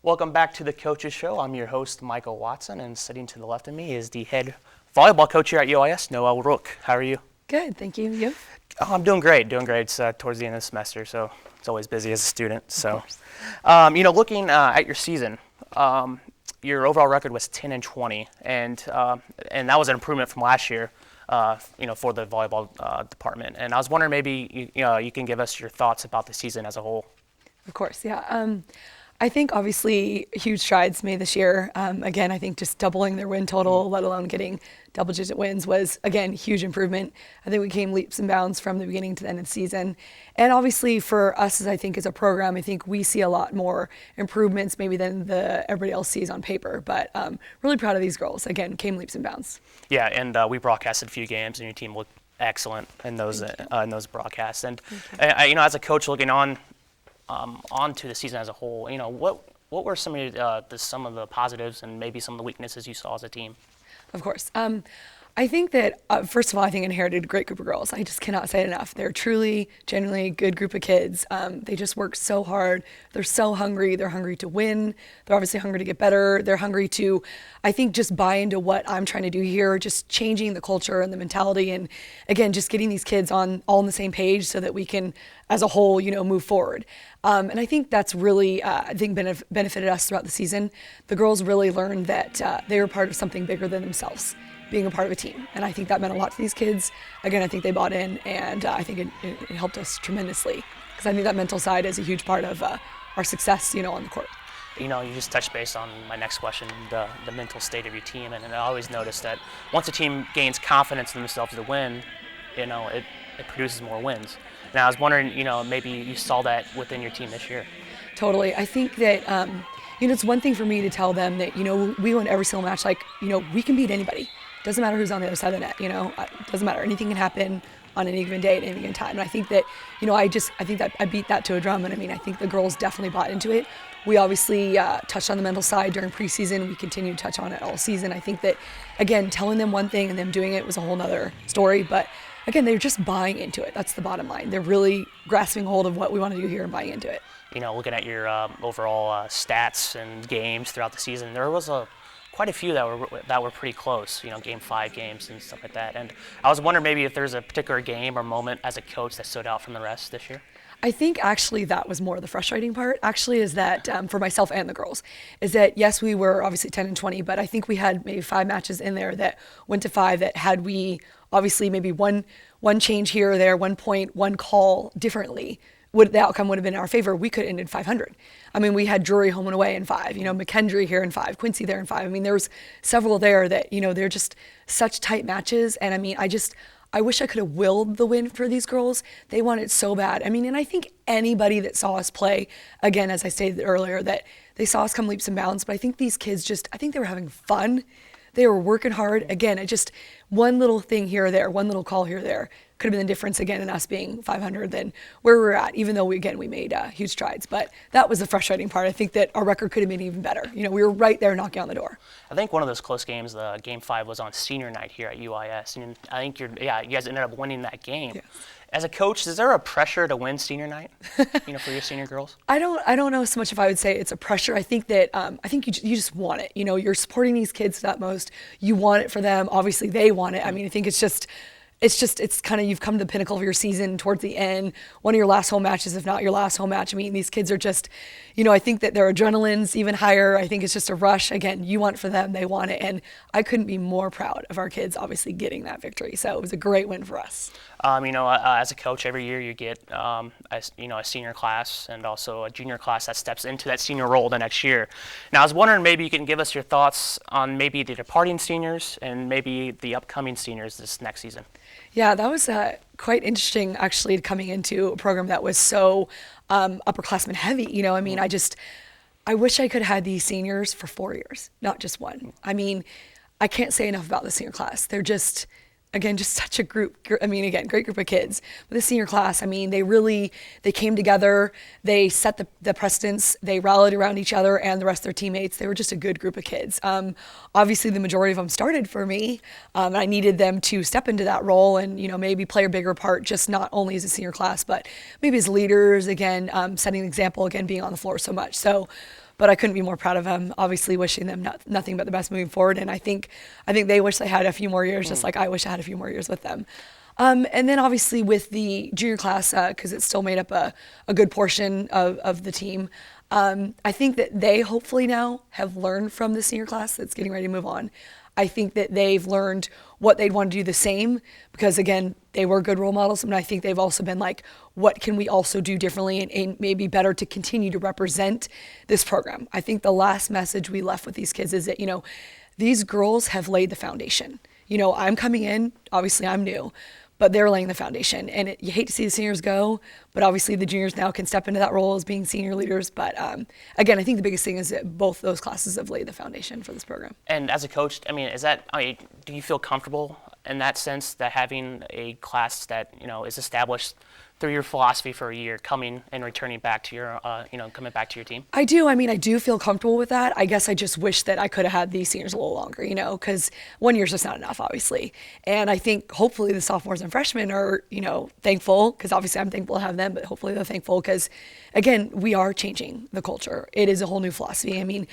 Welcome back to the Coaches Show. I'm your host, Michael Watson, and sitting to the left of me is the head volleyball coach here at UIS, Noelle Rooke. How are you? Good, thank you. You? Oh, I'm doing great. It's towards the end of the semester, so it's always busy as a student. So, looking at your season, your overall record was 10-20, and that was an improvement from last year. For the volleyball department. And I was wondering maybe you can give us your thoughts about the season as a whole. Of course, yeah. I think obviously huge strides made this year. Again, I think just doubling their win total, let alone getting double-digit wins, was, again, huge improvement. I think we came leaps and bounds from the beginning to the end of the season. And obviously for us, as a program, I think we see a lot more improvements maybe than everybody else sees on paper. But really proud of these girls. Again, came leaps and bounds. Yeah, and we broadcasted a few games, and your team looked excellent in those broadcasts. And as a coach looking onto the season as a whole, what were some of the positives and maybe some of the weaknesses you saw as a team? Of course. I think that, first of all, I think inherited a great group of girls. I just cannot say it enough. They're truly, genuinely a good group of kids. They just work so hard. They're so hungry. They're hungry to win. They're obviously hungry to get better. They're hungry to, I think, just buy into what I'm trying to do here, just changing the culture and the mentality. And again, just getting these kids all on the same page so that we can, as a whole, move forward. And I think that's really, benefited us throughout the season. The girls really learned that they were part of something bigger than themselves, being a part of a team. And I think that meant a lot to these kids. Again, I think they bought in, and I think it helped us tremendously, because I think that mental side is a huge part of our success, on the court. You just touched base on my next question, the mental state of your team. And I always notice that once a team gains confidence in themselves to win, it produces more wins. And I was wondering, maybe you saw that within your team this year. Totally. I think that, it's one thing for me to tell them that, we win every single match. Like, we can beat anybody. Doesn't matter who's on the other side of the net, doesn't matter. Anything can happen on any given day at any given time. And I think that, I think that I beat that to a drum. And I think the girls definitely bought into it. We obviously touched on the mental side during preseason. We continue to touch on it all season. I think that, again, telling them one thing and them doing it was a whole nother story. But again, they're just buying into it. That's the bottom line. They're really grasping hold of what we want to do here and buying into it. Looking at your overall stats and games throughout the season, there was quite a few that were pretty close. Game 5 games and stuff like that. And I was wondering maybe if there's a particular game or moment as a coach that stood out from the rest this year. I think actually that was more the frustrating part, actually, is that for myself and the girls, is that yes, we were obviously 10-20, but I think we had maybe 5 matches in there that went to 5 that had we obviously maybe one change here or there, 1 point, 1 call differently, the outcome would have been in our favor. We could have ended 500. We had Drury home and away in 5, McKendree here in 5, Quincy there in 5. There was several there that, they're just such tight matches. And I wish I could have willed the win for these girls. They want it so bad. And I think anybody that saw us play, again, as I stated earlier, that they saw us come leaps and bounds, but I think these kids I think they were having fun. They were working hard. Again, one little thing here or there, one little call here or there could have been the difference, again, in us being 500 than where we're at, even though we made huge strides. But that was the frustrating part. I think that our record could have been even better. We were right there knocking on the door. I think one of those close games, the Game 5, was on senior night here at UIS. And I think you guys ended up winning that game. Yes. As a coach, is there a pressure to win senior night, for your senior girls? I don't know so much if I would say it's a pressure. I think that you just want it. You're supporting these kids to that most. You want it for them. Obviously, they want it. I think it's kind of, you've come to the pinnacle of your season towards the end, one of your last home matches, if not your last home match. These kids are just, I think that their adrenaline's even higher. I think it's just a rush. Again, you want it for them, they want it. And I couldn't be more proud of our kids, obviously, getting that victory. So it was a great win for us. As a coach, every year you get, a senior class and also a junior class that steps into that senior role the next year. Now, I was wondering maybe you can give us your thoughts on maybe the departing seniors and maybe the upcoming seniors this next season. Yeah, that was quite interesting, actually, coming into a program that was so upperclassmen heavy. I wish I could have had these seniors for 4 years, not just one. I can't say enough about the senior class. They're just such a group. Great group of kids. But the senior class, they came together. They set the precedence. They rallied around each other and the rest of their teammates. They were just a good group of kids. Obviously, the majority of them started for me. And I needed them to step into that role and, maybe play a bigger part, just not only as a senior class, but maybe as leaders, again, setting an example, again, being on the floor so much. So but I couldn't be more proud of them. Obviously, wishing them nothing but the best moving forward. And I think they wish they had a few more years, just like I wish I had a few more years with them. And then obviously with the junior class, because it still made up a good portion of the team, I think that they hopefully now have learned from the senior class that's getting ready to move on. I think that they've learned what they'd want to do the same because, again, they were good role models. And I think they've also been like, what can we also do differently and maybe better to continue to represent this program? I think the last message we left with these kids is that, these girls have laid the foundation. I'm coming in, obviously I'm new, but they're laying the foundation. And you hate to see the seniors go, but obviously the juniors now can step into that role as being senior leaders. But again, I think the biggest thing is that both those classes have laid the foundation for this program. And as a coach, do you feel comfortable in that sense that having a class that, is established through your philosophy for a year, coming and returning back to your, coming back to your team? I do. I do feel comfortable with that. I guess I just wish that I could have had these seniors a little longer, because 1 year's just not enough, obviously. And I think hopefully the sophomores and freshmen are, thankful, because obviously I'm thankful to have them, but hopefully they're thankful because, again, we are changing the culture. It is a whole new philosophy.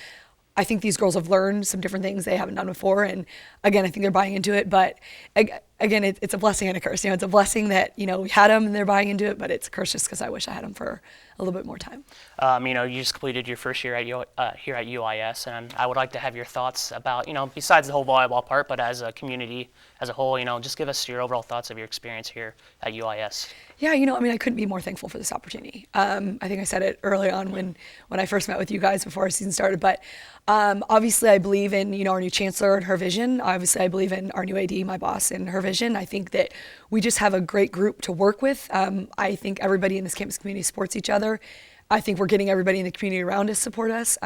I think these girls have learned some different things they haven't done before. And again, I think they're buying into it. But again, it's a blessing and a curse. It's a blessing that, we had them and they're buying into it, but it's a curse just because I wish I had them for a little bit more time. You just completed your first year here at UIS, and I would like to have your thoughts about, besides the whole volleyball part, but as a community as a whole, just give us your overall thoughts of your experience here at UIS. Yeah, I couldn't be more thankful for this opportunity. I think I said it early on when I first met with you guys before our season started, but obviously I believe in, our new chancellor and her vision. Obviously I believe in our new AD, my boss, and her vision. I think that we just have a great group to work with. I think everybody in this campus community supports each other. I think we're getting everybody in the community around us support us.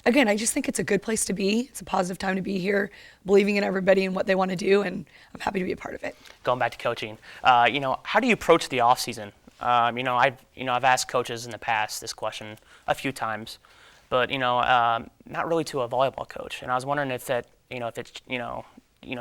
Again, I just think it's a good place to be. It's a positive time to be here, believing in everybody and what they want to do, and I'm happy to be a part of it. Going back to coaching, how do you approach the off season? I've asked coaches in the past this question a few times, but not really to a volleyball coach. And I was wondering if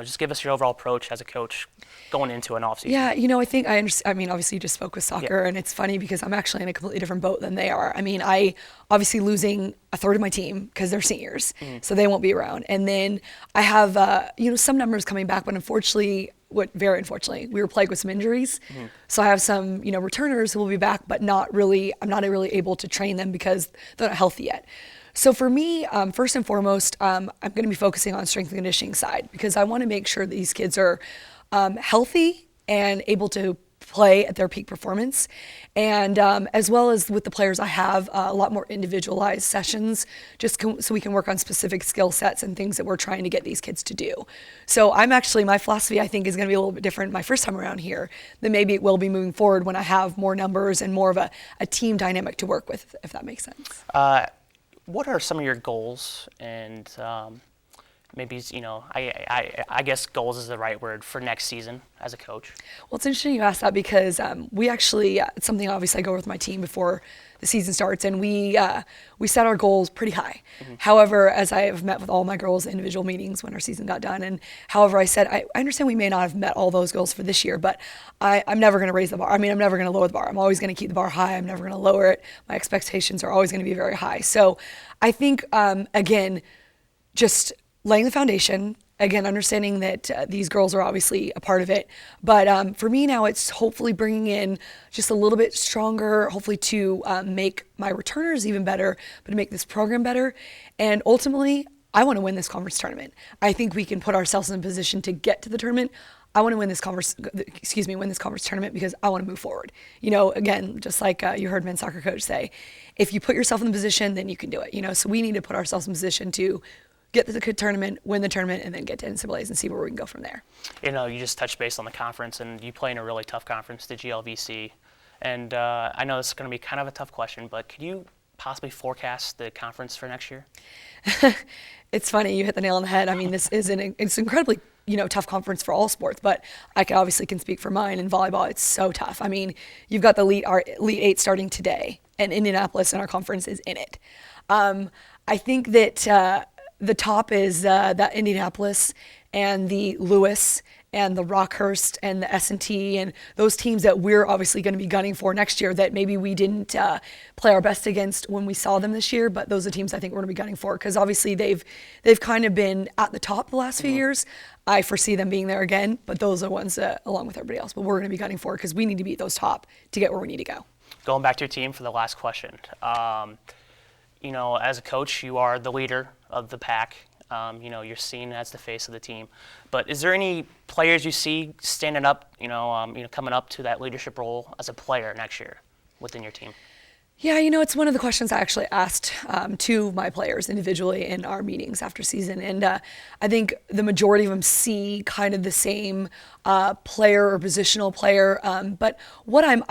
just give us your overall approach as a coach going into an off season. Yeah, I think I understand. Obviously you just spoke with soccer, and it's funny because I'm actually in a completely different boat than they are. I obviously losing a third of my team because they're seniors, so they won't be around. And then I have, some numbers coming back, but very unfortunately, we were plagued with some injuries. So I have some, returners who will be back, but I'm not really able to train them because they're not healthy yet. So for me, first and foremost, I'm going to be focusing on strength and conditioning side because I want to make sure that these kids are healthy and able to play at their peak performance. And as well as with the players, I have a lot more individualized sessions just so we can work on specific skill sets and things that we're trying to get these kids to do. So my philosophy, I think, is going to be a little bit different my first time around here than maybe it will be moving forward when I have more numbers and more of a team dynamic to work with, if that makes sense. What are some of your goals and maybe, I guess goals is the right word for next season as a coach? Well, it's interesting you asked that because we actually, it's something obviously I go over with my team before the season starts, and we set our goals pretty high. However, as I have met with all my girls in individual meetings when our season got done, and however I said, I understand we may not have met all those goals for this year, but I'm never going to raise the bar. I'm never going to lower the bar. I'm always going to keep the bar high. I'm never going to lower it. My expectations are always going to be very high. So I think, again, just laying the foundation, again, understanding that these girls are obviously a part of it. But for me now, it's hopefully bringing in just a little bit stronger, hopefully to make my returners even better, but to make this program better. And ultimately, I want to win this conference tournament. I think we can put ourselves in a position to get to the tournament. I want to win this conference tournament because I want to move forward. Again, just like you heard men's soccer coach say, if you put yourself in the position, then you can do it. So we need to put ourselves in position to get to the tournament, win the tournament, and then get to NCAAs and see where we can go from there. You just touched base on the conference, and you play in a really tough conference, the GLVC. And I know this is going to be kind of a tough question, but could you possibly forecast the conference for next year? It's funny, you hit the nail on the head. This is it's incredibly tough conference for all sports, but I can speak for mine. In volleyball, it's so tough. You've got the Elite Eight starting today, and Indianapolis in our conference is in it. I think that the top is that Indianapolis and the Lewis and the Rockhurst and the S&T and those teams that we're obviously going to be gunning for next year that maybe we didn't play our best against when we saw them this year, but those are teams I think we're going to be gunning for because obviously they've kind of been at the top the last few years. I foresee them being there again, but those are ones along with everybody else. But we're going to be gunning for because we need to beat those top to get where we need to go. Going back to your team for the last question, as a coach, you are the leader of the pack. You're seen as the face of the team. But is there any players you see standing up, coming up to that leadership role as a player next year within your team? Yeah, it's one of the questions I actually asked to my players individually in our meetings after season. And I think the majority of them see kind of the same player or positional player. But what I'm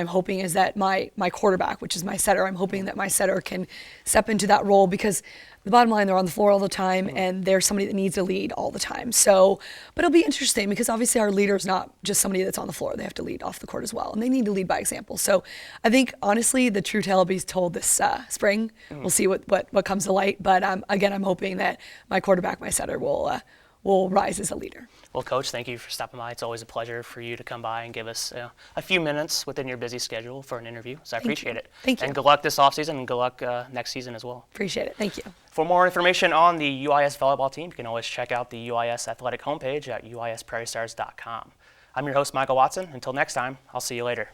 hoping is that my quarterback, which is my setter, I'm hoping that my setter can step into that role because the bottom line, they're on the floor all the time, and they're somebody that needs to lead all the time. So, but it'll be interesting because obviously our leader is not just somebody that's on the floor. They have to lead off the court as well, and they need to lead by example. So I think, honestly, the true tale will be told this spring. We'll see what comes to light. But again, I'm hoping that my quarterback, my setter, will rise as a leader. Well, Coach, thank you for stopping by. It's always a pleasure for you to come by and give us a few minutes within your busy schedule for an interview. So I appreciate it. Thank you. And good luck this offseason and good luck next season as well. Appreciate it. Thank you. For more information on the UIS volleyball team, you can always check out the UIS athletic homepage at uisprairiestars.com. I'm your host, Michael Watson. Until next time, I'll see you later.